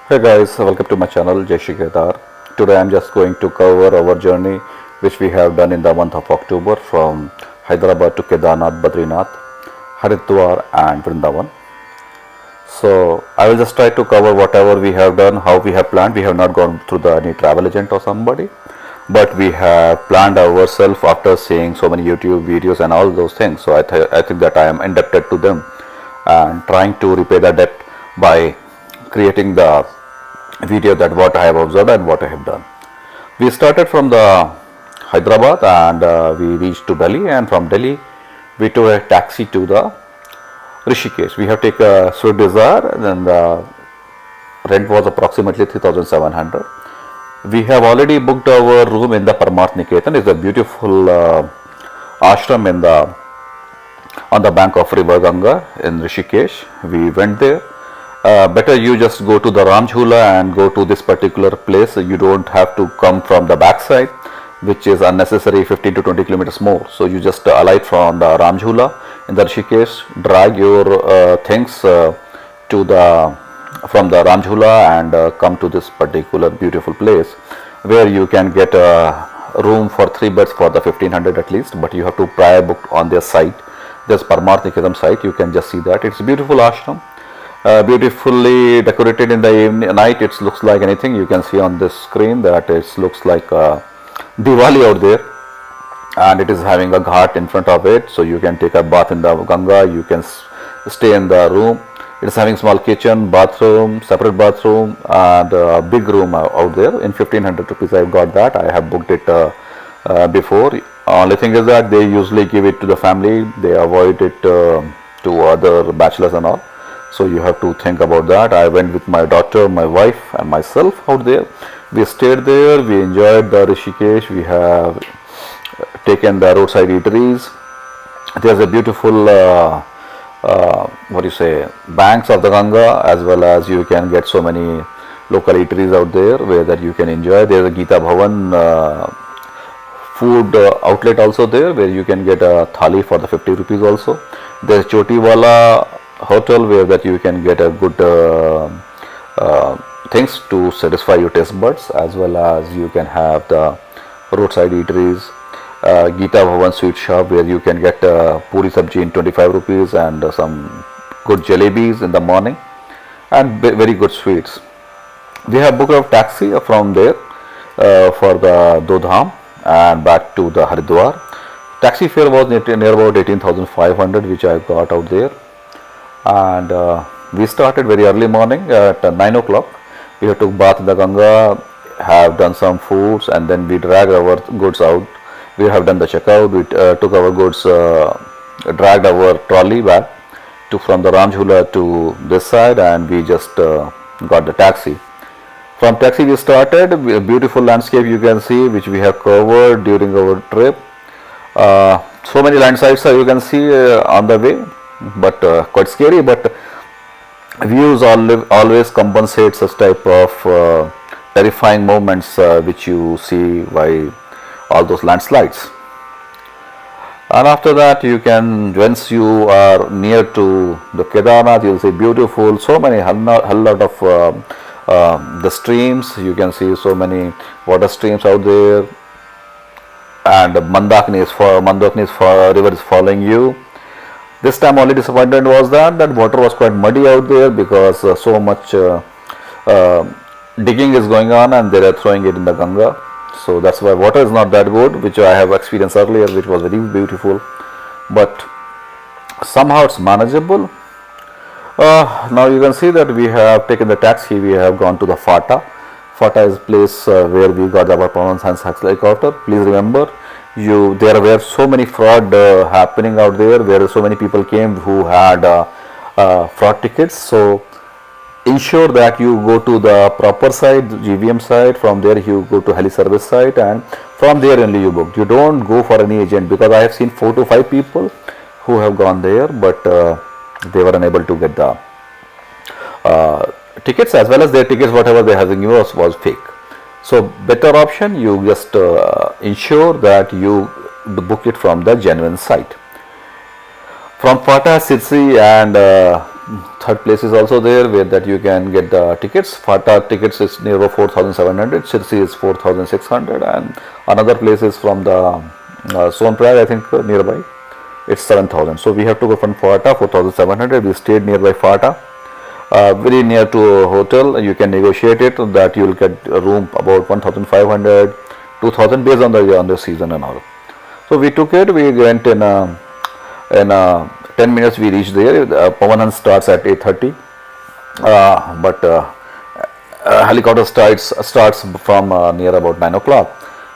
Hey guys, welcome to my channel Jai Shri Kedar. Today I am just going to cover our journey which we have done in the month of October from Hyderabad to KedarNath, BadriNath, Haridwar and Vrindavan. So I will just try to cover whatever we have done, how we have planned. We have not gone through any travel agent or somebody, but we have planned ourselves after seeing so many YouTube videos and all those things. So I think that I am indebted to them and trying to repay the debt by creating the video that what I have observed and what I have done. We started from the Hyderabad and we reached to Delhi, and from Delhi we took a taxi to the Rishikesh. We have taken a Swift Desire and the rent was approximately 3,700. We have already booked our room in the Paramath Niketan. It's a beautiful ashram on the bank of river Ganga in Rishikesh. We went there. Better you just go to the Ram Jhula and go to this particular place. You don't have to come from the backside, which is unnecessary 15 to 20 kilometers more. So you just alight from the Ram Jhula in the Rishikesh, drag your things from the Ram Jhula and come to this particular beautiful place where you can get a room for 3 beds for the 1500 at least, but you have to prior book on their site. There's Paramath Niketan site. You can just see that it's a beautiful ashram. Beautifully decorated in the night. It looks like anything. You can see on this screen that it looks like Diwali out there, and it is having a ghat in front of it, so you can take a bath in the Ganga. You can stay in the room. It is having small kitchen, bathroom, separate bathroom, and a big room out there. In 1500 rupees I have got that. I have booked it before. Only thing is that they usually give it to the family. They avoid it to other bachelors and all. So you have to think about that. I went with my daughter, my wife and myself out there. We stayed there. We enjoyed the Rishikesh. We have taken the roadside eateries. There's a beautiful banks of the Ganga, as well as you can get so many local eateries out there where that you can enjoy. There's a Gita Bhavan food outlet also there where you can get a thali for the 50 rupees also. There's Chotiwala hotel where that you can get a good things to satisfy your taste buds, as well as you can have the roadside eateries, Gita Bhavan sweet shop where you can get puri sabji in 25 rupees and some good jalebis in the morning and very good sweets. We have booked a taxi from there for the Dodham and back to the Haridwar. Taxi fare was near about 18,500 which I got out there. And we started very early morning at 9 o'clock. We have took bath in the Ganga, have done some foods, and then we dragged our goods out. We have done the checkout. We took our goods, dragged our trolley back from the Ram Jhula to this side, and we just got the taxi. From taxi we started. A beautiful landscape you can see, which we have covered during our trip. So many landslides you can see on the way, but quite scary, but views always compensate such type of terrifying moments which you see by all those landslides. And after that you can, once you are near to the KedarNath, you will see beautiful, so many whole lot of the streams. You can see so many water streams out there, and Mandakini river is following you. This time only disappointment was that water was quite muddy out there because so much digging is going on and they are throwing it in the Ganga. So that's why water is not that good, which I have experienced earlier, which was very beautiful. But somehow it's manageable. Now you can see that we have taken the taxi. We have gone to the Fata. Fata is a place where we got our performance and helicopter. Please remember, there were so many fraud happening out there, where so many people came who had fraud tickets. So ensure that you go to the proper site, GVM site. From there you go to heli service site, and from there only you book. You don't go for any agent, because I have seen 4 to 5 people who have gone there, but they were unable to get the tickets, as well as their tickets whatever they have given was fake. So better option, you just ensure that you book it from the genuine site. From Fata, Sirsi and third place is also there where that you can get the tickets. Fata tickets is near about 4,700, Sirsi is 4,600, and another place is from the Sonprayag, I think nearby, it's 7,000. So we have to go from Fata, 4,700. We stayed nearby Fata, very near to a hotel. You can negotiate it that you will get a room about 1,500, 2,000 based on the season and all. So we took it. We went in 10 minutes. We reached there. Pavan starts at 8:30, but helicopter starts from near about 9 o'clock.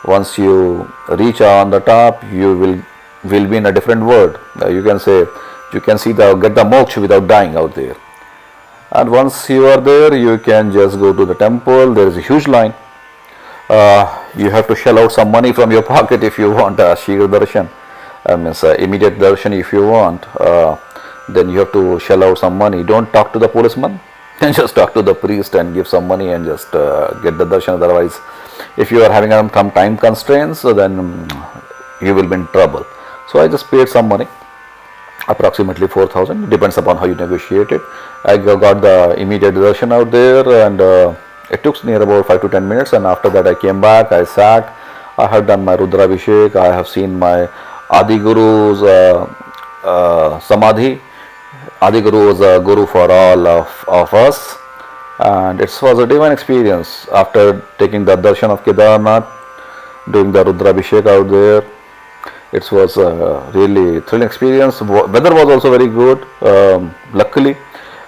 Once you reach on the top, you will be in a different world. You can say, you can see get the moksha without dying out there. And once you are there, you can just go to the temple. There is a huge line. You have to shell out some money from your pocket if you want Shigra Darshan. Means immediate darshan if you want. Then you have to shell out some money. Don't talk to the policeman. Then just talk to the priest and give some money and just get the darshan. Otherwise, if you are having some time constraints, then you will be in trouble. So I just paid some money, approximately 4,000. Depends upon how you negotiate it. I got the immediate darshan out there, and it took near about 5 to 10 minutes. And after that, I came back. I sat. I have done my Rudrabhishek. I have seen my Adi Guru's Samadhi. Adi Guru was a guru for all of us, and it was a divine experience. After taking the darshan of KedarNath, doing the Rudrabhishek out there, it was a really thrilling experience. Weather was also very good. Luckily,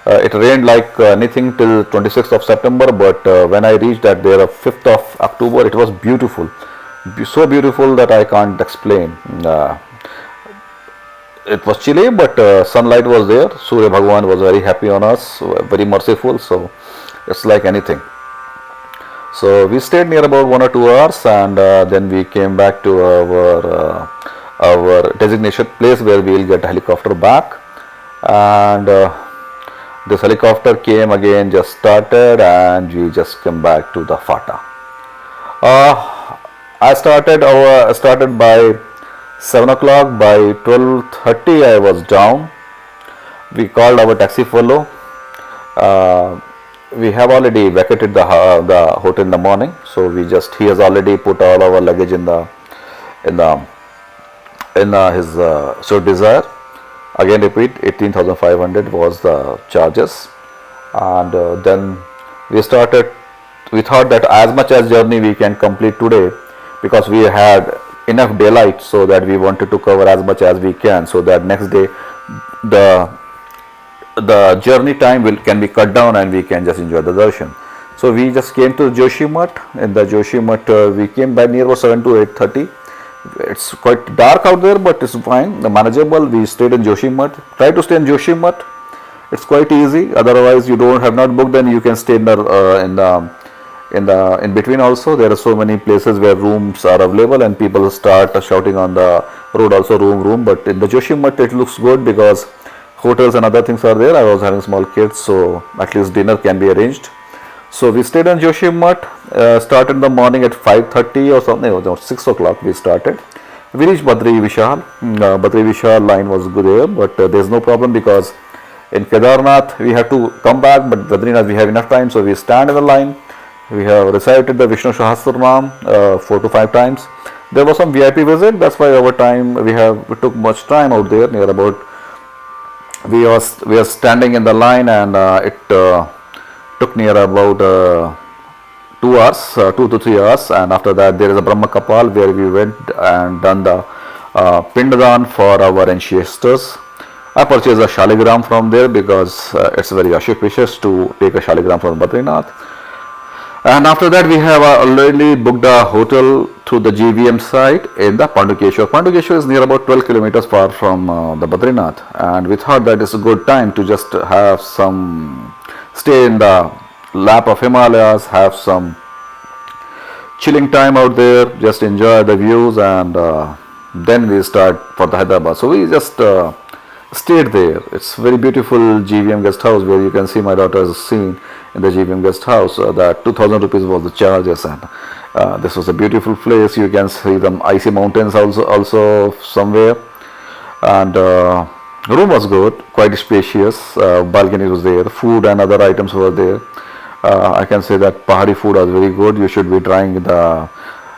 it rained like anything till 26th of September, but when I reached at there 5th of October, it was beautiful. So beautiful that I can't explain. It was chilly, but sunlight was there. Surya Bhagwan was very happy on us, very merciful. So it's like anything. So we stayed near about 1 or 2 hours, and then we came back to our designation place where we will get a helicopter back. And this helicopter came again, just started, and we just came back to the Fata. I started by 7 o'clock. By 12:30 I was down. We called our taxi fellow. We have already vacated the hotel in the morning, so he has already put all our luggage in his Swift Desire. Again repeat, 18,500 was the charges. And then we started. We thought that as much as journey we can complete today, because we had enough daylight, so that we wanted to cover as much as we can, so that next day the journey time can be cut down and we can just enjoy the darshan. So we just came to Joshi Math. In the Joshi Math, we came by near about 7 to 8:30. It's quite dark out there, but it's fine, manageable. We stayed in Joshi Math. Try to stay in Joshi Math. It's quite easy. Otherwise, you have not booked, then you can stay in between also. There are so many places where rooms are available, and people start shouting on the road also, room. But in the Joshi Math, it looks good because hotels and other things are there. I was having small kids, so at least dinner can be arranged. So we stayed in Joshi Math, started in the morning at 5:30 or something, or 6 o'clock we started. We reached Badri Vishal. Badri Vishal line was good there, but there's no problem because in KedarNath we have to come back, but BadriNath we have enough time, so we stand in the line. We have recited the Vishnu Sahasranam 4 to 5 times. There was some VIP visit, that's why our time, we took much time out there, near about, we are standing in the line, and it took near about 2 hours, 2 to 3 hours. And after that there is a Brahma Kapal where we went and done the Pindadan for our ancestors. I purchased a shaligram from there because it's very auspicious to take a shaligram from BadriNath. And after that we have already booked a hotel through the GVM site in the Pandukeshwar. Pandukeshwar is near about 12 kilometers far from the BadriNath, and we thought that it's a good time to just have some stay in the lap of Himalayas, have some chilling time out there, just enjoy the views, and then we start for the Hyderabad. So we just stayed there. It's very beautiful GVM guest house where you can see my daughter's scene in the GVM guest house. That 2,000 rupees was the charges, and this was a beautiful place. You can see the icy mountains also somewhere, and Room was good, quite spacious. Balcony was there. Food and other items were there. I can say that Pahari food was very good. You should be trying the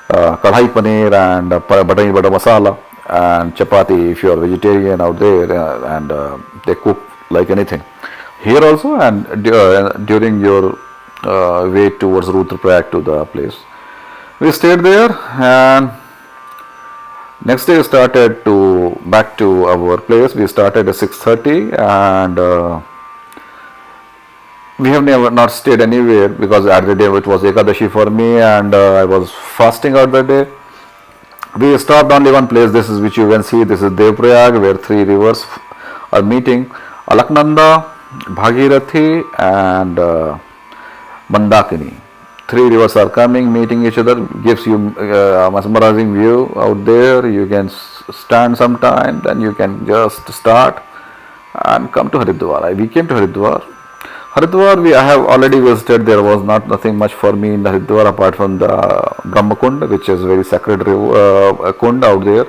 kadhai paneer and butter masala and chapati if you are vegetarian out there, and they cook like anything. Here also, and during your way towards Rudraprayag to the place, we stayed there, and next day we started to back to our place. We started at 6:30, and we have never not stayed anywhere because at the day it was Ekadashi for me, and I was fasting out that day. We stopped only one place. This is which you can see. This is Devprayag, where three rivers are meeting: Alaknanda, Bhagirathi, and Mandakini. Three rivers are coming, meeting each other. Gives you a mesmerizing view out there. You can stand some time, then you can just start and come to Haridwar. We came to Haridwar. Haridwar, I have already visited. There was nothing much for me in the Haridwar apart from the Brahma Kund, which is very sacred kund out there.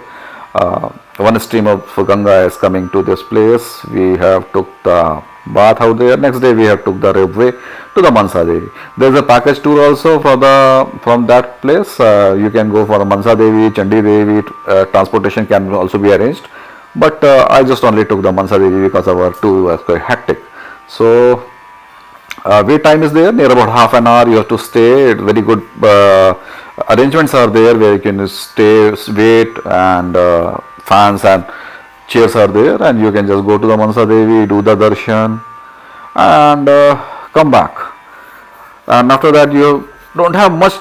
One stream of Ganga is coming to this place. We have took the bath out there. Next day we have took the railway to the Mansa Devi. There is a package tour also for from that place. You can go for Mansa Devi, Chandi Devi. Transportation can also be arranged. But I just only took the Mansa Devi because our tour was quite hectic. So wait time is there, near about half an hour you have to stay. Very good arrangements are there where you can stay, wait, and fans and chairs are there, and you can just go to the Mansa Devi, do the darshan, and come back. And after that you don't have much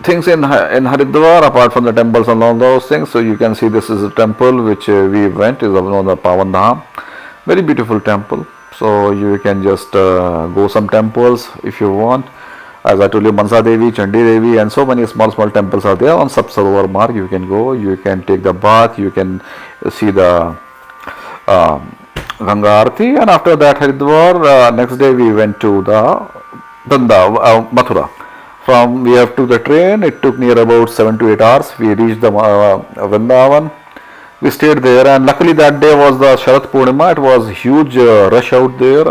things in Haridwar apart from the temples and all those things. So you can see this is a temple which we went, is on the Pavan Dham. Very beautiful temple. So you can just go some temples if you want. As I told you, Mansa Devi, Chandi Devi, and so many small temples are there on Sapsarovar Marg. You can go, you can take the bath, you can see the Ganga Aarti, and after that Haridwar. Next day we went to the Mathura. We have took the train. It took near about 7 to 8 hours. We reached the Vrindavan. We stayed there, and luckily that day was the Sharat Purnima. It was huge rush out there.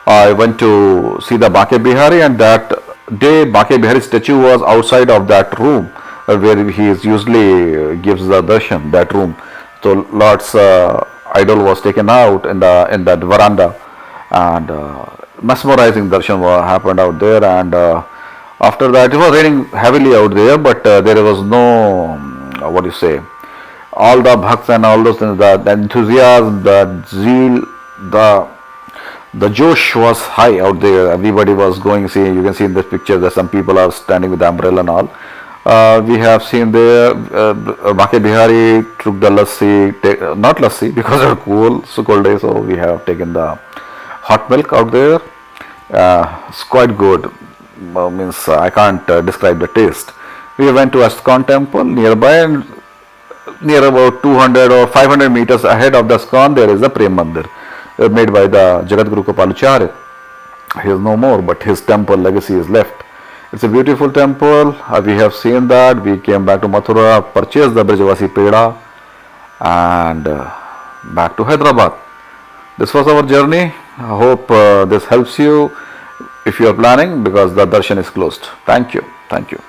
I went to see the Bake Bihari, and that day Bake Bihari statue was outside of that room where he is usually gives the darshan, that room. So Lord's idol was taken out in that veranda, and mesmerizing darshan happened out there. And after that it was raining heavily out there, but there was no what do you say, all the bhakts and all those things, the enthusiasm, the zeal, the Josh was high out there. Everybody was going. See, you can see in this picture that some people are standing with the umbrella and all. We have seen there Bake Bihari took the lassi, not lassi because it's cool, so cold day. So we have taken the hot milk out there. It's quite good. Means I can't describe the taste. We went to Ascon temple nearby, and near about 200 or 500 meters ahead of the Ascon there is a Prem Mandir made by the Jagat Guru Gopalacharya. He is no more, but his temple legacy is left. It's a beautiful temple. We have seen that. We came back to Mathura, purchased the Brajavasi Peda, and back to Hyderabad. This was our journey. I hope this helps you if you are planning, because the darshan is closed. Thank you. Thank you.